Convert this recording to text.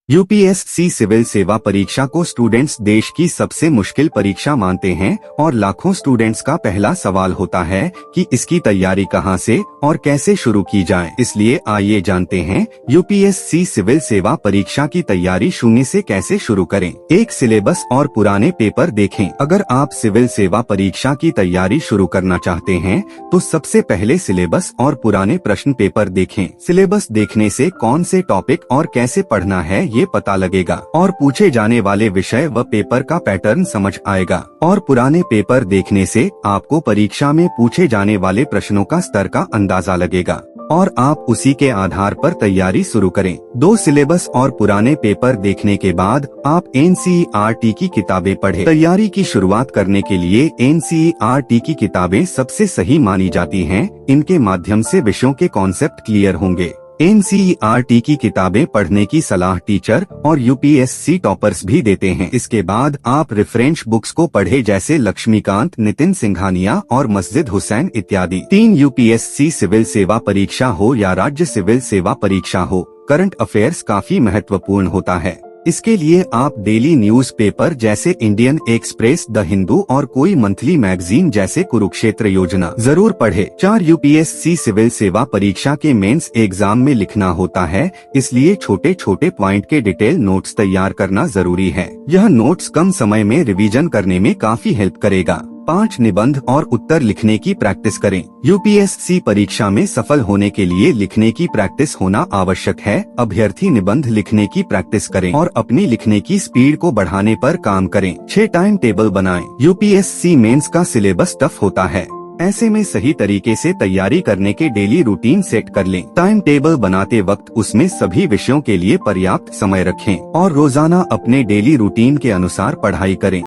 UPSC civil सेवा परीक्षा को स्टूडेंट्स देश की सबसे मुश्किल परीक्षा मानते हैं और लाखों स्टूडेंट्स का पहला सवाल होता है कि इसकी तैयारी कहां से और कैसे शुरू की जाए। इसलिए आइए जानते हैं यूपीएससी सिविल सेवा परीक्षा की तैयारी शून्य से कैसे शुरू करें। एक, सिलेबस और पुराने पेपर देखें। अगर आप सिविल सेवा परीक्षा की तैयारी शुरू करना चाहते हैं तो सबसे पहले सिलेबस और पुराने प्रश्न पेपर देखें। सिलेबस देखने से कौन से टॉपिक और कैसे पढ़ना है ये पता लगेगा और पूछे जाने वाले विषय व पेपर का पैटर्न समझ आएगा। और पुराने पेपर देखने से आपको परीक्षा में पूछे जाने वाले प्रश्नों का स्तर का अंदाजा लगेगा और आप उसी के आधार पर तैयारी शुरू करें। 2, सिलेबस और पुराने पेपर देखने के बाद आप एनसीईआरटी की किताबें पढ़ें। तैयारी की शुरुआत करने के लिए एनसीईआरटी की किताबें सबसे सही मानी जाती हैं। इनके माध्यम से विषयों के कॉन्सेप्ट क्लियर होंगे। एनसीईआरटी की किताबें पढ़ने की सलाह टीचर और यूपीएससी टॉपर्स भी देते हैं। इसके बाद आप रेफरेंस बुक्स को पढ़े, जैसे लक्ष्मीकांत, नितिन सिंघानिया और मस्जिद हुसैन इत्यादि। 3, यूपीएससी सिविल सेवा परीक्षा हो या राज्य सिविल सेवा परीक्षा हो, करंट अफेयर्स काफी महत्वपूर्ण होता है। इसके लिए आप डेली न्यूज़पेपर जैसे इंडियन एक्सप्रेस, द हिंदू और कोई मंथली मैगजीन जैसे कुरुक्षेत्र योजना जरूर पढ़े। 4, यूपीएससी सिविल सेवा परीक्षा के मेंस एग्जाम में लिखना होता है, इसलिए छोटे छोटे पॉइंट के डिटेल नोट्स तैयार करना जरूरी है। यह नोट्स कम समय में रिवीजन करने में काफी हेल्प करेगा। 5, निबंध और उत्तर लिखने की प्रैक्टिस करें। यूपीएससी परीक्षा में सफल होने के लिए लिखने की प्रैक्टिस होना आवश्यक है। अभ्यर्थी निबंध लिखने की प्रैक्टिस करें और अपनी लिखने की स्पीड को बढ़ाने पर काम करें। 6, टाइम टेबल बनाएं। यूपीएससी मेंस का सिलेबस टफ होता है, ऐसे में सही तरीके से तैयारी करने के डेली रूटीन सेट कर लें। टाइम टेबल बनाते वक्त उसमें सभी विषयों के लिए पर्याप्त समय रखें और रोजाना अपने डेली रूटीन के अनुसार पढ़ाई करें।